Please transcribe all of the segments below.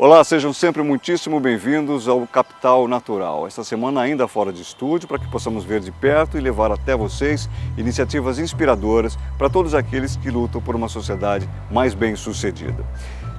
Olá, sejam sempre muitíssimo bem-vindos ao Capital Natural. Esta semana ainda fora de estúdio, para que possamos ver de perto e levar até vocês iniciativas inspiradoras para todos aqueles que lutam por uma sociedade mais bem-sucedida.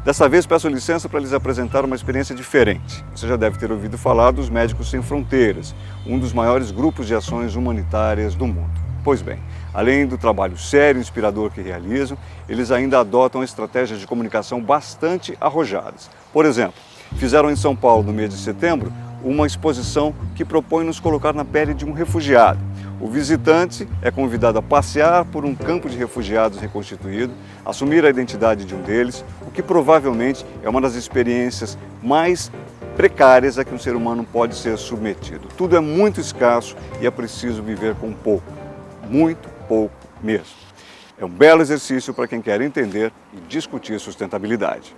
Dessa vez peço licença para lhes apresentar uma experiência diferente. Você já deve ter ouvido falar dos Médicos Sem Fronteiras, um dos maiores grupos de ações humanitárias do mundo. Pois bem, além do trabalho sério e inspirador que realizam, eles ainda adotam estratégias de comunicação bastante arrojadas. Por exemplo, fizeram em São Paulo, no mês de setembro, uma exposição que propõe nos colocar na pele de um refugiado. O visitante é convidado a passear por um campo de refugiados reconstituído, assumir a identidade de um deles, o que provavelmente é uma das experiências mais precárias a que um ser humano pode ser submetido. Tudo é muito escasso e é preciso viver com pouco, muito pouco mesmo. É um belo exercício para quem quer entender e discutir sustentabilidade.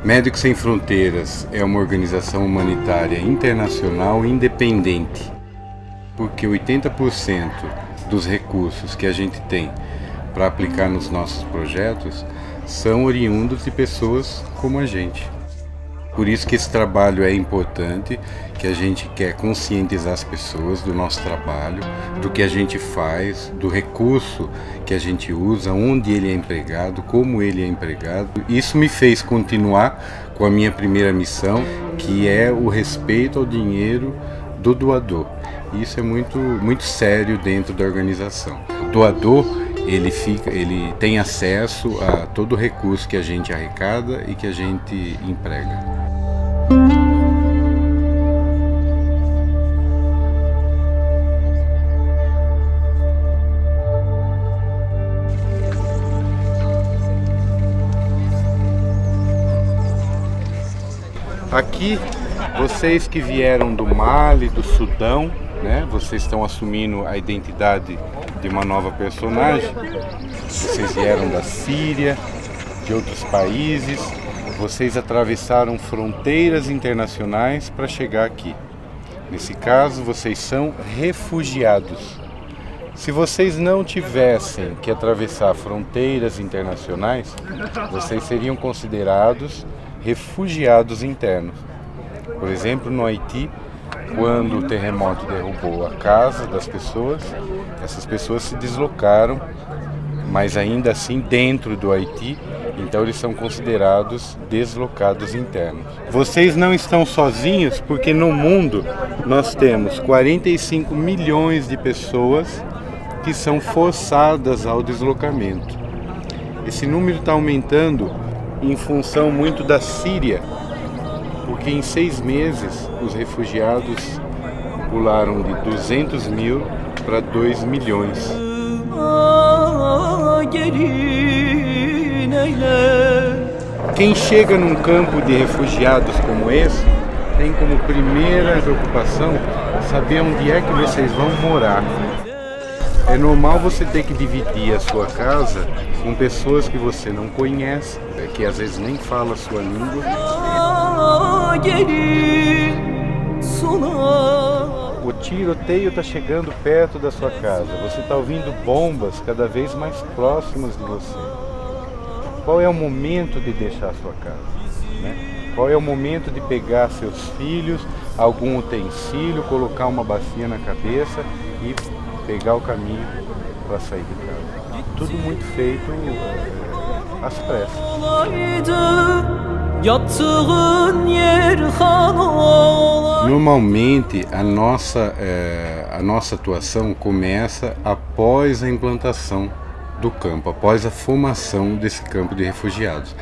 Médicos Sem Fronteiras é uma organização humanitária internacional independente, porque 80% dos recursos que a gente tem para aplicar nos nossos projetos são oriundos de pessoas como a gente. Por isso que esse trabalho é importante, que a gente quer conscientizar as pessoas do nosso trabalho, do que a gente faz, do recurso que a gente usa, onde ele é empregado, como ele é empregado. Isso me fez continuar com a minha primeira missão, que é o respeito ao dinheiro do doador. Isso é muito sério dentro da organização. O doador, ele tem acesso a todo o recurso que a gente arrecada e que a gente emprega. Aqui, vocês que vieram do Mali, do Sudão, né? Vocês estão assumindo a identidade de uma nova personagem. Vocês vieram da Síria, de outros países. Vocês atravessaram fronteiras internacionais para chegar aqui. Nesse caso, vocês são refugiados. Se vocês não tivessem que atravessar fronteiras internacionais, vocês seriam considerados refugiados internos. Por exemplo, no Haiti, quando o terremoto derrubou a casa das pessoas, essas pessoas se deslocaram, mas ainda assim dentro do Haiti, então eles são considerados deslocados internos. Vocês não estão sozinhos, porque no mundo nós temos 45 milhões de pessoas que são forçadas ao deslocamento. Esse número está aumentando em função muito da Síria, porque em 6 meses os refugiados pularam de 200 mil para 2 milhões. Quem chega num campo de refugiados como esse, tem como primeira preocupação saber onde é que vocês vão morar. É normal você ter que dividir a sua casa com pessoas que você não conhece, que às vezes nem falam a sua língua. O tiroteio está chegando perto da sua casa, você está ouvindo bombas cada vez mais próximas de você. Qual é o momento de deixar a sua casa, né? Qual é o momento de pegar seus filhos, algum utensílio, colocar uma bacia na cabeça e pegar o caminho para sair de casa? Tudo muito feito às pressas. Normalmente a nossa atuação começa após a implantação do campo, após a formação desse campo de refugiados.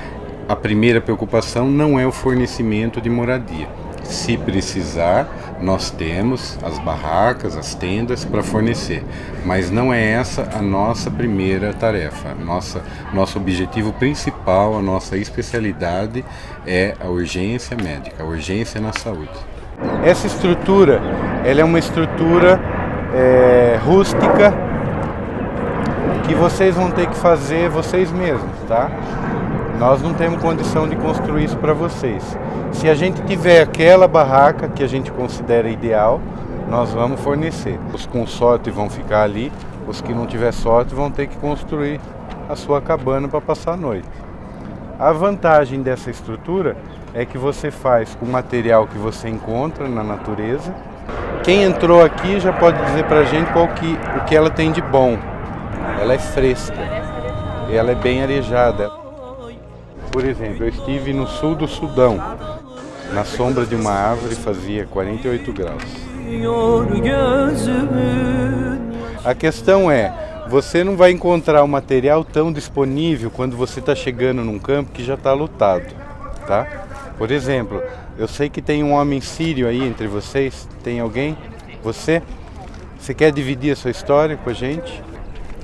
A primeira preocupação não é o fornecimento de moradia. Se precisar, nós temos as barracas, as tendas para fornecer, mas não é essa a nossa primeira tarefa. Nosso objetivo principal, a nossa especialidade é a urgência médica, a urgência na saúde. Essa estrutura, ela é uma estrutura rústica que vocês vão ter que fazer vocês mesmos, tá? Nós não temos condição de construir isso para vocês. Se a gente tiver aquela barraca que a gente considera ideal, nós vamos fornecer. Os com sorte vão ficar ali, os que não tiver sorte vão ter que construir a sua cabana para passar a noite. A vantagem dessa estrutura é que você faz com o material que você encontra na natureza. Quem entrou aqui já pode dizer para a gente o que ela tem de bom. Ela é fresca, ela é bem arejada. Por exemplo, eu estive no sul do Sudão, na sombra de uma árvore, fazia 48 graus. A questão é, você não vai encontrar o material tão disponível quando você está chegando num campo que já está lotado, tá? Por exemplo, eu sei que tem um homem sírio aí entre vocês, tem alguém? Você? Você quer dividir a sua história com a gente?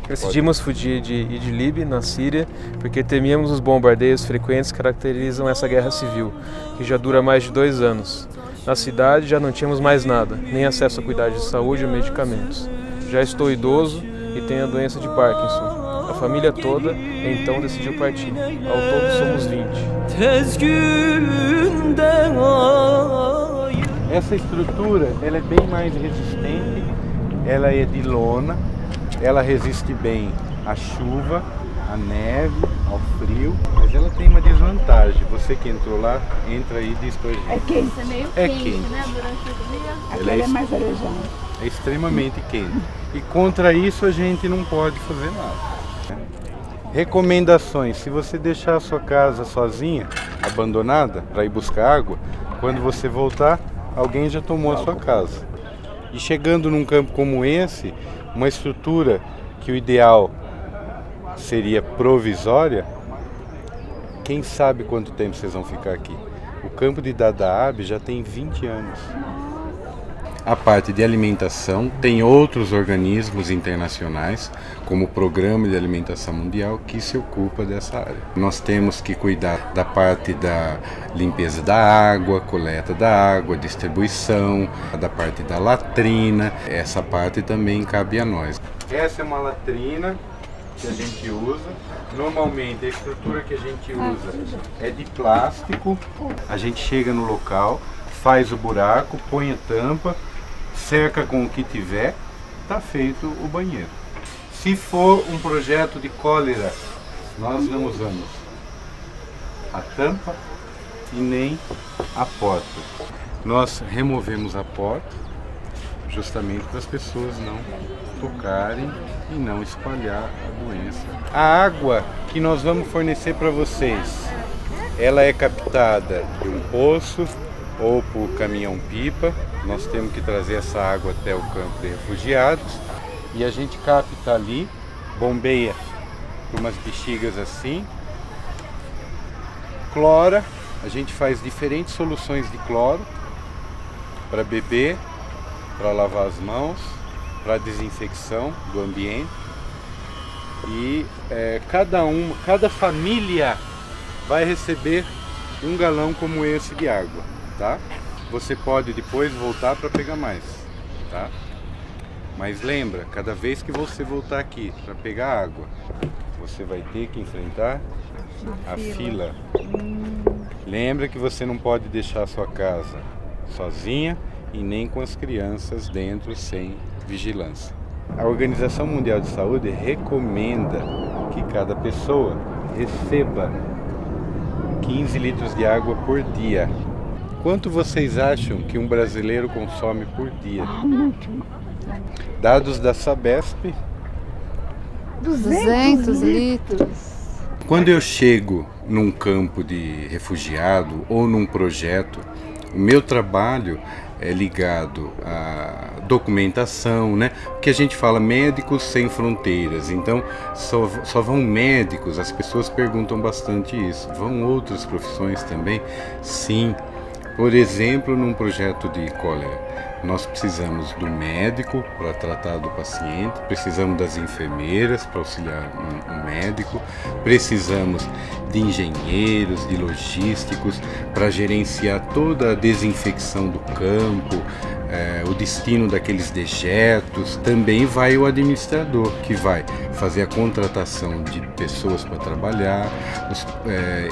Decidimos fugir de Idlib, na Síria, porque temíamos os bombardeios frequentes que caracterizam essa guerra civil, que já dura mais de 2 anos. Na cidade já não tínhamos mais nada, nem acesso a cuidados de saúde ou medicamentos. Já estou idoso e tenho a doença de Parkinson. A família toda, então, decidiu partir. Ao todo somos 20. Essa estrutura, ela é bem mais resistente, ela é de lona. Ela resiste bem à chuva, à neve, ao frio, mas ela tem uma desvantagem. Você que entrou lá, entra aí e diz pra gente. É quente. É meio quente, né? Durante o dia. Aquela é mais arejada. É extremamente quente. E contra isso a gente não pode fazer nada. Recomendações: se você deixar a sua casa sozinha, abandonada, para ir buscar água, quando você voltar, alguém já tomou a sua casa. E chegando num campo como esse, uma estrutura que o ideal seria provisória, quem sabe quanto tempo vocês vão ficar aqui? O campo de Dadaab já tem 20 anos. A parte de alimentação tem outros organismos internacionais, como o Programa de Alimentação Mundial, que se ocupa dessa área. Nós temos que cuidar da parte da limpeza da água, coleta da água, distribuição, da parte da latrina. Essa parte também cabe a nós. Essa é uma latrina que a gente usa. Normalmente a estrutura que a gente usa é de plástico. A gente chega no local, faz o buraco, põe a tampa, cerca com o que tiver, está feito o banheiro. Se for um projeto de cólera, nós não usamos a tampa e nem a porta. Nós removemos a porta justamente para as pessoas não tocarem e não espalhar a doença. A água que nós vamos fornecer para vocês, ela é captada de um poço ou por caminhão-pipa. Nós temos que trazer essa água até o campo de refugiados e a gente capta ali, bombeia por umas bexigas assim, clora, a gente faz diferentes soluções de cloro para beber, para lavar as mãos, para desinfecção do ambiente e cada família vai receber um galão como esse de água, tá? Você pode depois voltar para pegar mais, tá? Mas lembra, cada vez que você voltar aqui para pegar água, você vai ter que enfrentar a fila. Lembra que você não pode deixar a sua casa sozinha e nem com as crianças dentro sem vigilância. A Organização Mundial de Saúde recomenda que cada pessoa receba 15 litros de água por dia. Quanto vocês acham que um brasileiro consome por dia? Dados da Sabesp, 200 litros. Quando eu chego num campo de refugiado ou num projeto O meu trabalho é ligado à documentação, né? Que a gente fala Médicos Sem Fronteiras. Então, só vão médicos? As pessoas perguntam bastante isso. Vão outras profissões também? Sim. Por exemplo, num projeto de cólera, nós precisamos do médico para tratar do paciente, precisamos das enfermeiras para auxiliar o médico, precisamos de engenheiros, de logísticos para gerenciar toda a desinfecção do campo, o destino daqueles dejetos. Também vai o administrador, que vai fazer a contratação de pessoas para trabalhar,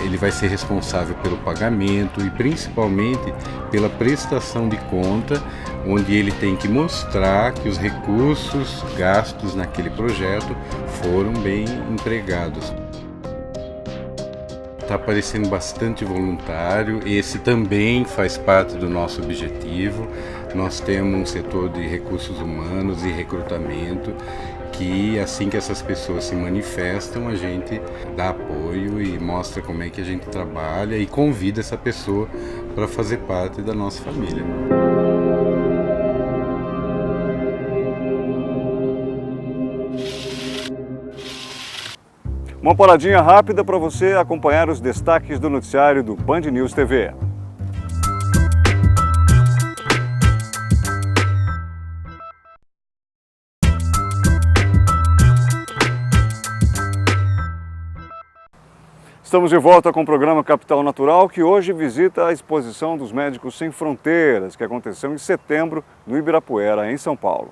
ele vai ser responsável pelo pagamento e principalmente pela prestação de conta, onde ele tem que mostrar que os recursos gastos naquele projeto foram bem empregados. Está aparecendo bastante voluntário, esse também faz parte do nosso objetivo. Nós temos um setor de recursos humanos e recrutamento que, assim que essas pessoas se manifestam, a gente dá apoio e mostra como é que a gente trabalha e convida essa pessoa para fazer parte da nossa família. Uma paradinha rápida para você acompanhar os destaques do noticiário do Band News TV. Estamos de volta com o programa Capital Natural, que hoje visita a exposição dos Médicos Sem Fronteiras, que aconteceu em setembro no Ibirapuera, em São Paulo.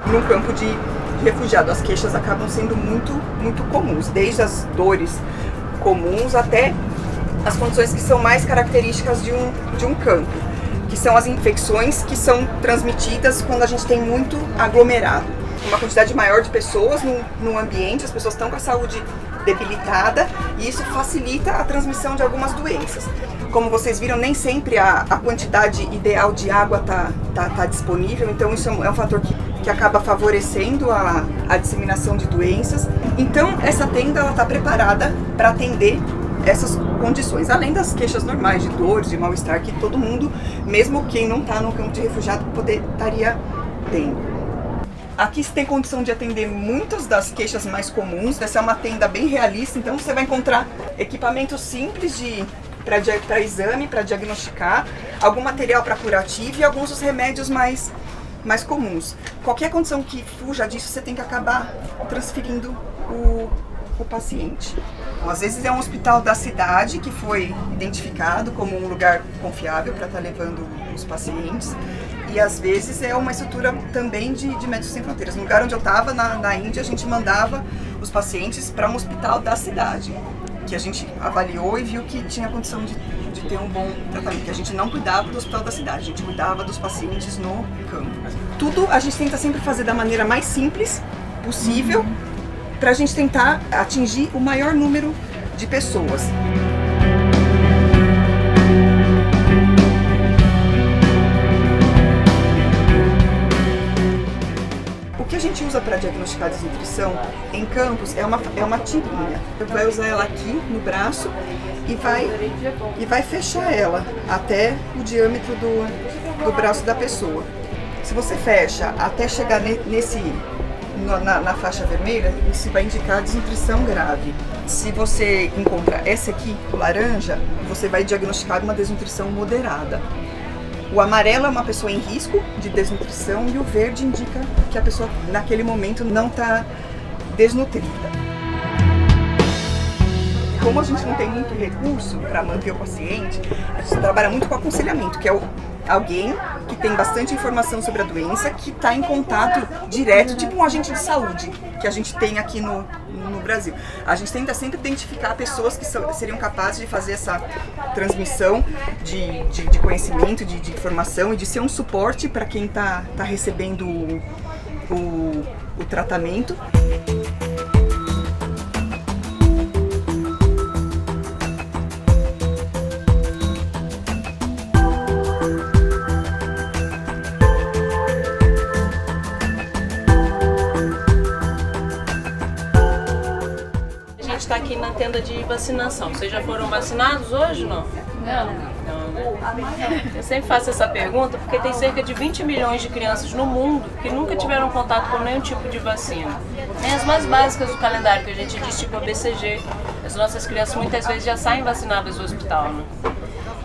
No campo de refugiado, as queixas acabam sendo muito comuns, desde as dores comuns até as condições que são mais características de um campo, que são as infecções que são transmitidas quando a gente tem muito aglomerado. Uma quantidade maior de pessoas no ambiente, as pessoas estão com a saúde debilitada e isso facilita a transmissão de algumas doenças. Como vocês viram, nem sempre a quantidade ideal de água tá disponível, então isso é um fator que acaba favorecendo a disseminação de doenças. Então essa tenda está preparada para atender essas condições, além das queixas normais de dores, de mal-estar, que todo mundo, mesmo quem não está no campo de refugiado, estaria tendo. Aqui você tem condição de atender muitas das queixas mais comuns. Essa é uma tenda bem realista, então você vai encontrar equipamentos simples para exame, para diagnosticar, algum material para curativo e alguns dos remédios mais comuns. Qualquer condição que fuja disso, você tem que acabar transferindo o paciente. Às vezes é um hospital da cidade que foi identificado como um lugar confiável para estar levando os pacientes. E às vezes é uma estrutura também de Médicos Sem Fronteiras. No lugar onde eu estava, na Índia, a gente mandava os pacientes para um hospital da cidade, que a gente avaliou e viu que tinha condição de ter um bom tratamento, que a gente não cuidava do hospital da cidade, a gente cuidava dos pacientes no campo. Tudo a gente tenta sempre fazer da maneira mais simples possível, para a gente tentar atingir o maior número de pessoas. O que a gente usa para diagnosticar a desnutrição em campos é uma tirinha. Você vai usar ela aqui no braço e vai fechar ela até o diâmetro do braço da pessoa. Se você fecha até chegar na faixa vermelha, isso vai indicar desnutrição grave. Se você encontra essa aqui, o laranja, você vai diagnosticar uma desnutrição moderada. O amarelo é uma pessoa em risco de desnutrição e o verde indica que a pessoa naquele momento não está desnutrida. Como a gente não tem muito recurso para manter o paciente, a gente trabalha muito com aconselhamento, que é alguém que tem bastante informação sobre a doença, que está em contato direto, tipo um agente de saúde que a gente tem aqui no Brasil. A gente tenta sempre identificar pessoas que seriam capazes de fazer essa transmissão de conhecimento, de informação e de ser um suporte para quem está recebendo o tratamento. A gente está aqui na tenda de vacinação. Vocês já foram vacinados hoje ou não? Não, né? Eu sempre faço essa pergunta porque tem cerca de 20 milhões de crianças no mundo que nunca tiveram contato com nenhum tipo de vacina. Nem as mais básicas do calendário que a gente diz, tipo a BCG. As nossas crianças muitas vezes já saem vacinadas do hospital, né?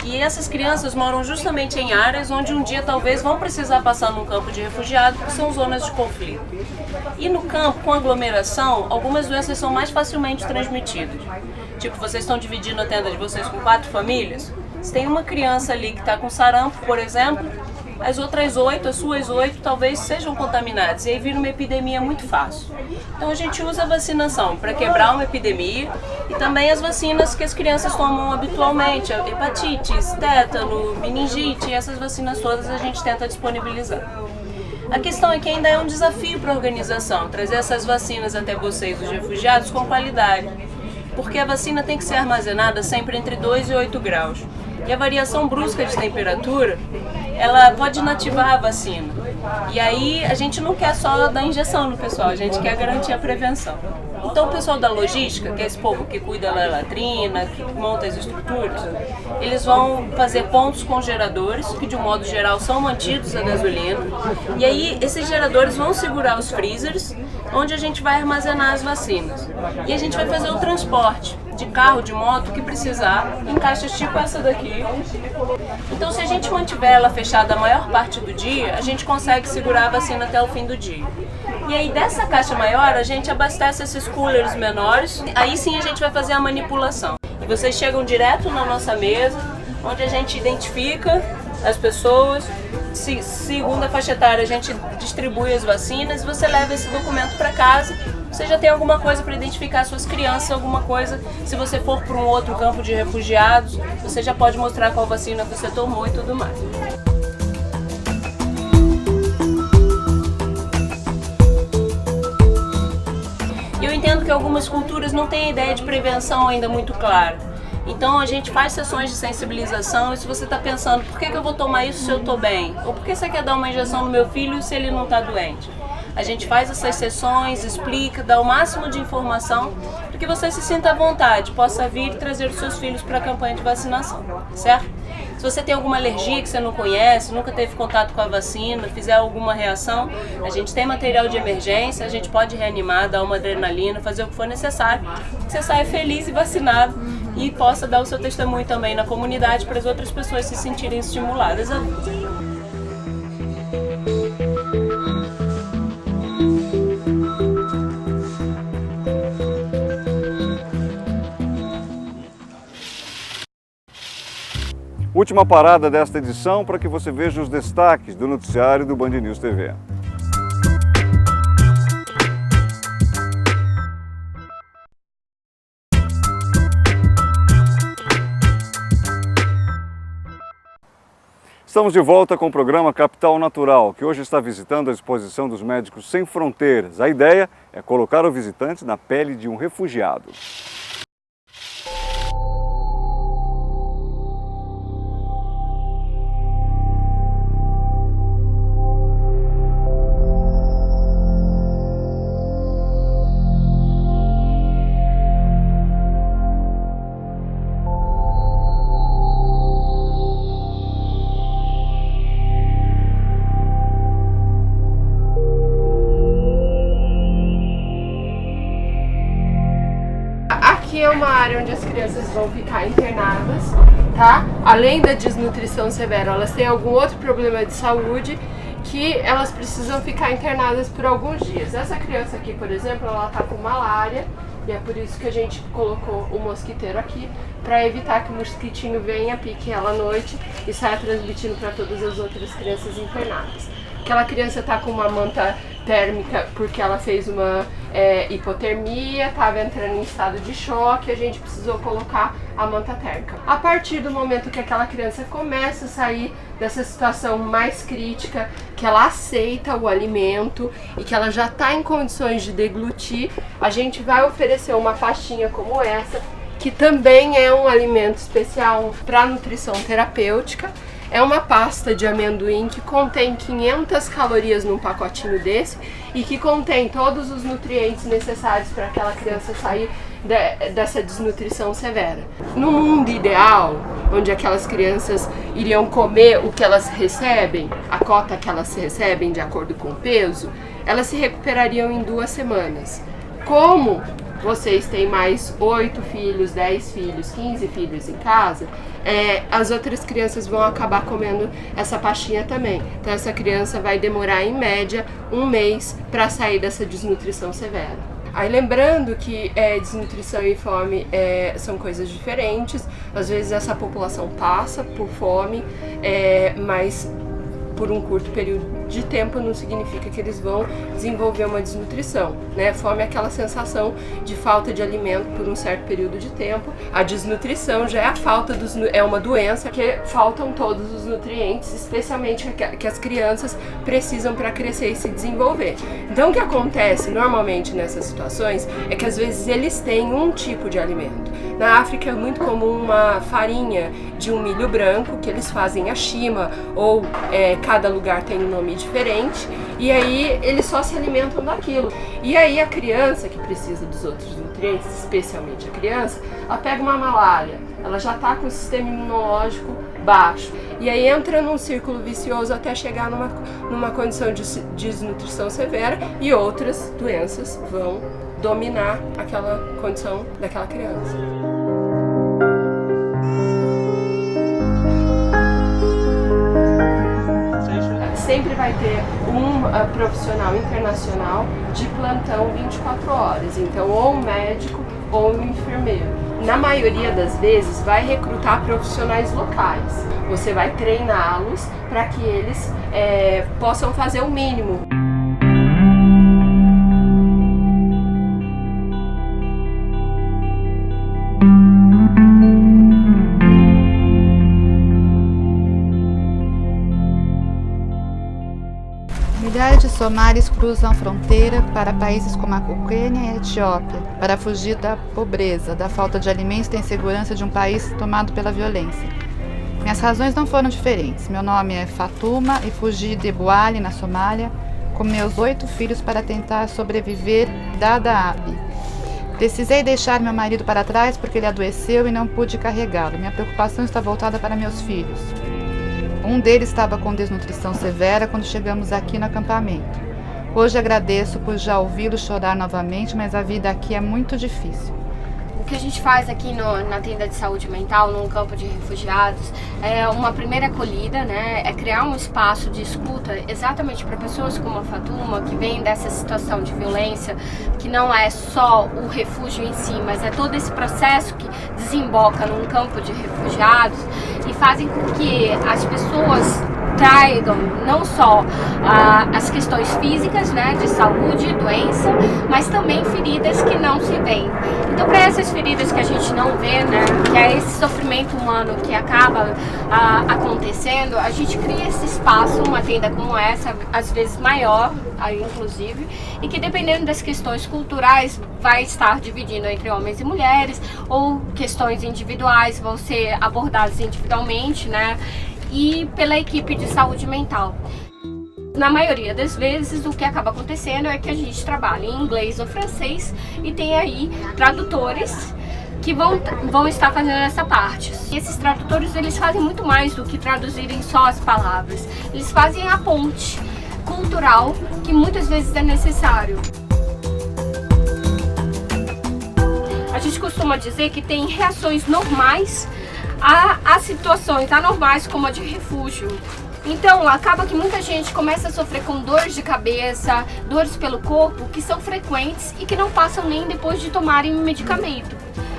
E essas crianças moram justamente em áreas onde um dia talvez vão precisar passar num campo de refugiado, que são zonas de conflito. E no campo, com aglomeração, algumas doenças são mais facilmente transmitidas. Tipo, vocês estão dividindo a tenda de vocês com 4 famílias. Se tem uma criança ali que está com sarampo, por exemplo, as outras 8, as suas 8, talvez sejam contaminadas. E aí vira uma epidemia muito fácil. Então a gente usa a vacinação para quebrar uma epidemia e também as vacinas que as crianças tomam habitualmente, hepatites, tétano, meningite, essas vacinas todas a gente tenta disponibilizar. A questão é que ainda é um desafio para a organização, trazer essas vacinas até vocês, os refugiados, com qualidade. Porque a vacina tem que ser armazenada sempre entre 2 e 8 graus. E a variação brusca de temperatura, ela pode inativar a vacina. E aí a gente não quer só dar injeção no pessoal, a gente quer garantir a prevenção. Então o pessoal da logística, que é esse povo que cuida da latrina, que monta as estruturas, eles vão fazer pontos com geradores, que de um modo geral são mantidos a gasolina. E aí esses geradores vão segurar os freezers, onde a gente vai armazenar as vacinas. E a gente vai fazer o transporte de carro, de moto, que precisar, em caixas tipo essa daqui. Então se a gente mantiver ela fechada a maior parte do dia, a gente consegue segurar a vacina até o fim do dia. E aí dessa caixa maior a gente abastece esses coolers menores, aí sim a gente vai fazer a manipulação. E vocês chegam direto na nossa mesa, onde a gente identifica as pessoas, segundo a faixa etária a gente distribui as vacinas e você leva esse documento para casa. Você já tem alguma coisa para identificar suas crianças, alguma coisa, se você for para um outro campo de refugiados, você já pode mostrar qual vacina você tomou e tudo mais. Eu entendo que algumas culturas não têm ideia de prevenção ainda muito clara. Então a gente faz sessões de sensibilização e se você está pensando, por que eu vou tomar isso se eu estou bem? Ou por que você quer dar uma injeção no meu filho se ele não está doente? A gente faz essas sessões, explica, dá o máximo de informação para que você se sinta à vontade, possa vir e trazer os seus filhos para a campanha de vacinação, certo? Se você tem alguma alergia que você não conhece, nunca teve contato com a vacina, fizer alguma reação, a gente tem material de emergência, a gente pode reanimar, dar uma adrenalina, fazer o que for necessário, que você saia feliz e vacinado e possa dar o seu testemunho também na comunidade para as outras pessoas se sentirem estimuladas a vir. Última parada desta edição para que você veja os destaques do noticiário do Band News TV. Estamos de volta com o programa Capital Natural, que hoje está visitando a exposição dos Médicos Sem Fronteiras. A ideia é colocar o visitante na pele de um refugiado. Aqui é uma área onde as crianças vão ficar internadas, tá? Além da desnutrição severa, elas têm algum outro problema de saúde que elas precisam ficar internadas por alguns dias. Essa criança aqui, por exemplo, ela tá com malária e é por isso que a gente colocou o mosquiteiro aqui, para evitar que o mosquitinho venha, pique ela à noite e saia transmitindo para todas as outras crianças internadas. aquela criança está com uma manta térmica porque ela fez uma hipotermia, estava entrando em estado de choque, a gente precisou colocar a manta térmica. A partir do momento que aquela criança começa a sair dessa situação mais crítica, que ela aceita o alimento e que ela já está em condições de deglutir, a gente vai oferecer uma pastinha como essa, que também é um alimento especial para nutrição terapêutica. É uma pasta de amendoim que contém 500 calorias num pacotinho desse e que contém todos os nutrientes necessários para aquela criança sair dessa desnutrição severa. No mundo ideal, onde aquelas crianças iriam comer o que elas recebem, a cota que elas recebem de acordo com o peso, elas se recuperariam em 2 semanas. Como vocês têm mais 8 filhos, 10 filhos, 15 filhos em casa, as outras crianças vão acabar comendo essa pastinha também. Então essa criança vai demorar em média 1 mês para sair dessa desnutrição severa. Aí lembrando que desnutrição e fome são coisas diferentes. Às vezes essa população passa por fome, mas por um curto período de tempo não significa que eles vão desenvolver uma desnutrição, né? Fome é aquela sensação de falta de alimento por um certo período de tempo. A desnutrição já é a falta é uma doença que faltam todos os nutrientes, especialmente que as crianças precisam para crescer e se desenvolver. Então o que acontece normalmente nessas situações é que às vezes eles têm um tipo de alimento. Na África é muito comum uma farinha de um milho branco que eles fazem a shima, ou cada lugar tem um nome diferente, e aí eles só se alimentam daquilo. E aí a criança que precisa dos outros nutrientes, especialmente a criança, ela pega uma malária, ela já está com o sistema imunológico baixo, e aí entra num círculo vicioso até chegar numa condição de desnutrição severa, e outras doenças vão dominar aquela condição daquela criança. Sempre vai ter um profissional internacional de plantão 24 horas, então ou um médico ou um enfermeiro. Na maioria das vezes vai recrutar profissionais locais, você vai treiná-los para que eles possam fazer o mínimo. Milhares de somalis cruzam a fronteira para países como a Quênia e a Etiópia, para fugir da pobreza, da falta de alimentos e da insegurança de um país tomado pela violência. Minhas razões não foram diferentes. Meu nome é Fatuma e fugi de Bwali, na Somália, com meus 8 filhos para tentar sobreviver Dadaab. Precisei deixar meu marido para trás porque ele adoeceu e não pude carregá-lo. Minha preocupação está voltada para meus filhos. Um deles estava com desnutrição severa quando chegamos aqui no acampamento. Hoje agradeço por já ouvi-lo chorar novamente, mas a vida aqui é muito difícil. O que a gente faz aqui na tenda de saúde mental, num campo de refugiados, é uma primeira acolhida, né? É criar um espaço de escuta exatamente para pessoas como a Fatuma, que vem dessa situação de violência, que não é só o refúgio em si, mas é todo esse processo que desemboca num campo de refugiados e fazem com que as pessoas tragam não só as questões físicas, né, de saúde, doença, mas também feridas que não se veem. Então, para essas feridas que a gente não vê, né, que é esse sofrimento humano que acaba acontecendo, a gente cria esse espaço, uma tenda como essa, às vezes maior, inclusive, e que dependendo das questões culturais vai estar dividindo entre homens e mulheres, ou questões individuais vão ser abordadas individualmente, né, e pela equipe de saúde mental. Na maioria das vezes, o que acaba acontecendo é que a gente trabalha em inglês ou francês e tem aí tradutores que vão estar fazendo essa parte. E esses tradutores, eles fazem muito mais do que traduzirem só as palavras. Eles fazem a ponte cultural que muitas vezes é necessário. A gente costuma dizer que tem reações normais a situações anormais como a de refúgio. Então acaba que muita gente começa a sofrer com dores de cabeça, dores pelo corpo, que são frequentes e que não passam nem depois de tomarem um medicamento.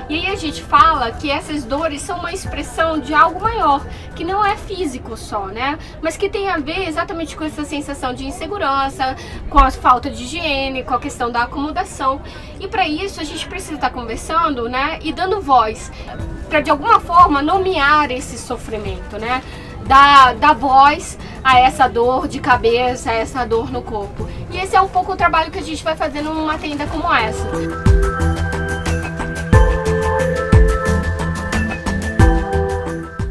E aí a gente fala que essas dores são uma expressão de algo maior, que não é físico só, né? Mas que tem a ver exatamente com essa sensação de insegurança, com a falta de higiene, com a questão da acomodação. E para isso a gente precisa estar conversando, né? E dando voz, para de alguma forma nomear esse sofrimento, né? Dar voz a essa dor de cabeça, a essa dor no corpo. E esse é um pouco o trabalho que a gente vai fazer numa tenda como essa.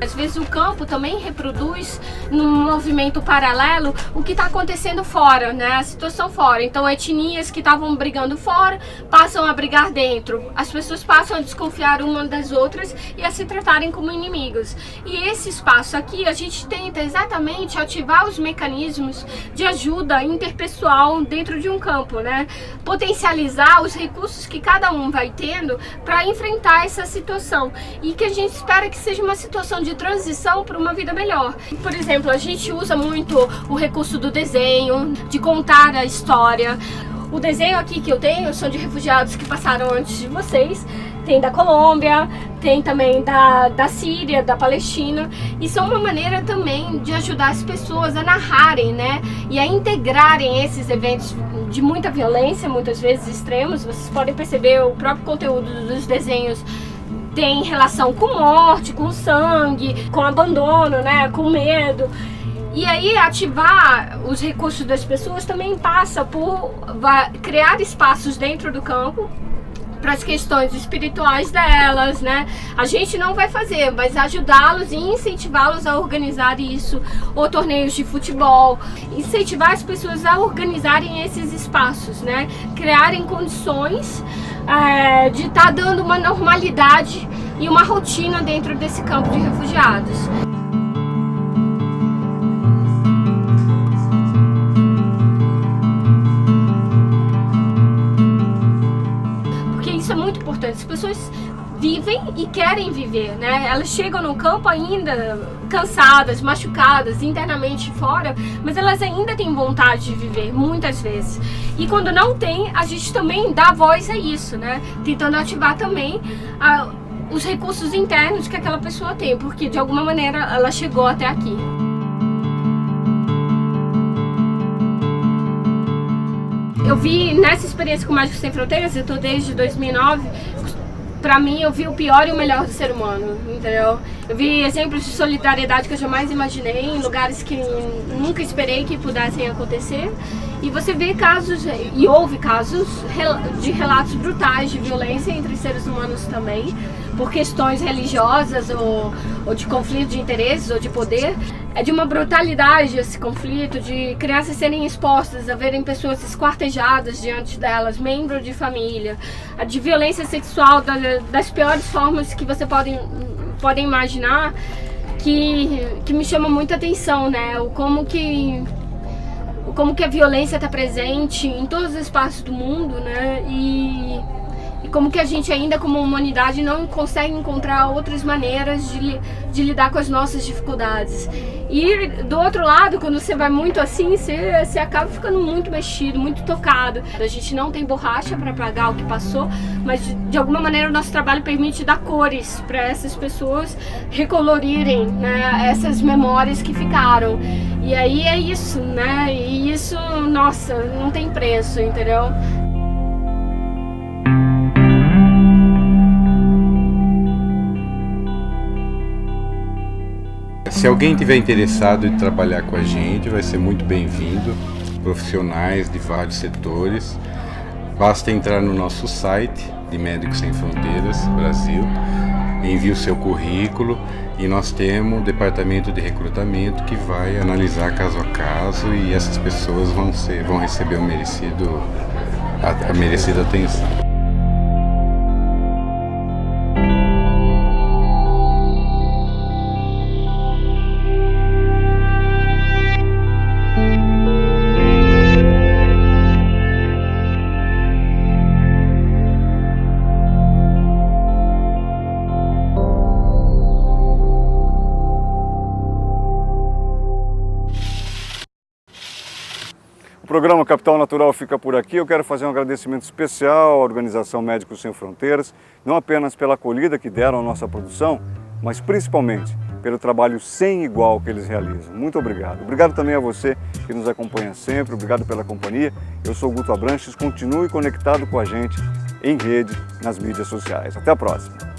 Às vezes o campo também reproduz num movimento paralelo o que está acontecendo fora, né? A situação fora. Então etnias que estavam brigando fora passam a brigar dentro. As pessoas passam a desconfiar uma das outras e a se tratarem como inimigos. E esse espaço aqui a gente tenta exatamente ativar os mecanismos de ajuda interpessoal dentro de um campo, né? Potencializar os recursos que cada um vai tendo para enfrentar essa situação. E que a gente espera que seja uma situação de transição para uma vida melhor. Por exemplo, a gente usa muito o recurso do desenho, de contar a história. O desenho aqui que eu tenho são de refugiados que passaram antes de vocês. Tem da Colômbia, tem também da Síria, da Palestina. E são uma maneira também de ajudar as pessoas a narrarem, né? E a integrarem esses eventos de muita violência, muitas vezes extremos. Vocês podem perceber o próprio conteúdo dos desenhos tem relação com morte, com sangue, com abandono, né, com medo. E aí ativar os recursos das pessoas também passa por criar espaços dentro do campo para as questões espirituais delas, né? A gente não vai fazer, mas ajudá-los e incentivá-los a organizar isso, ou torneios de futebol, incentivar as pessoas a organizarem esses espaços, né? Criarem condições de estar dando uma normalidade e uma rotina dentro desse campo de refugiados. Isso é muito importante. As pessoas vivem e querem viver, né? Elas chegam no campo ainda cansadas, machucadas, internamente fora, mas elas ainda têm vontade de viver, muitas vezes. E quando não tem, a gente também dá voz a isso, né? Tentando ativar também os recursos internos que aquela pessoa tem, porque de alguma maneira ela chegou até aqui. Eu vi nessa experiência com Médicos Sem Fronteiras, eu estou desde 2009, pra mim eu vi o pior e o melhor do ser humano, entendeu? Eu vi exemplos de solidariedade que eu jamais imaginei, em lugares que nunca esperei que pudessem acontecer. E você vê casos, e houve casos de relatos brutais de violência entre seres humanos também, por questões religiosas ou de conflito de interesses ou de poder. É de uma brutalidade esse conflito, de crianças serem expostas a verem pessoas esquartejadas diante delas, membros de família, de violência sexual das piores formas que você podem imaginar, que me chama muita atenção, né? Como que a violência está presente em todos os espaços do mundo, né? E como que a gente ainda como humanidade não consegue encontrar outras maneiras de lidar com as nossas dificuldades. E do outro lado, quando você vai muito assim, você acaba ficando muito mexido, muito tocado. A gente não tem borracha para apagar o que passou, mas de alguma maneira o nosso trabalho permite dar cores para essas pessoas recolorirem, né, essas memórias que ficaram. E aí é isso, né? E isso, nossa, não tem preço, entendeu? Se alguém tiver interessado em trabalhar com a gente, vai ser muito bem-vindo. Profissionais de vários setores. Basta entrar no nosso site de Médicos Sem Fronteiras Brasil, envie o seu currículo e nós temos um departamento de recrutamento que vai analisar caso a caso e essas pessoas vão receber a merecida atenção. O programa Capital Natural fica por aqui. Eu quero fazer um agradecimento especial à Organização Médicos Sem Fronteiras, não apenas pela acolhida que deram à nossa produção, mas principalmente pelo trabalho sem igual que eles realizam. Muito obrigado. Obrigado também a você que nos acompanha sempre, obrigado pela companhia. Eu sou Guto Abranches, continue conectado com a gente em rede, nas mídias sociais. Até a próxima.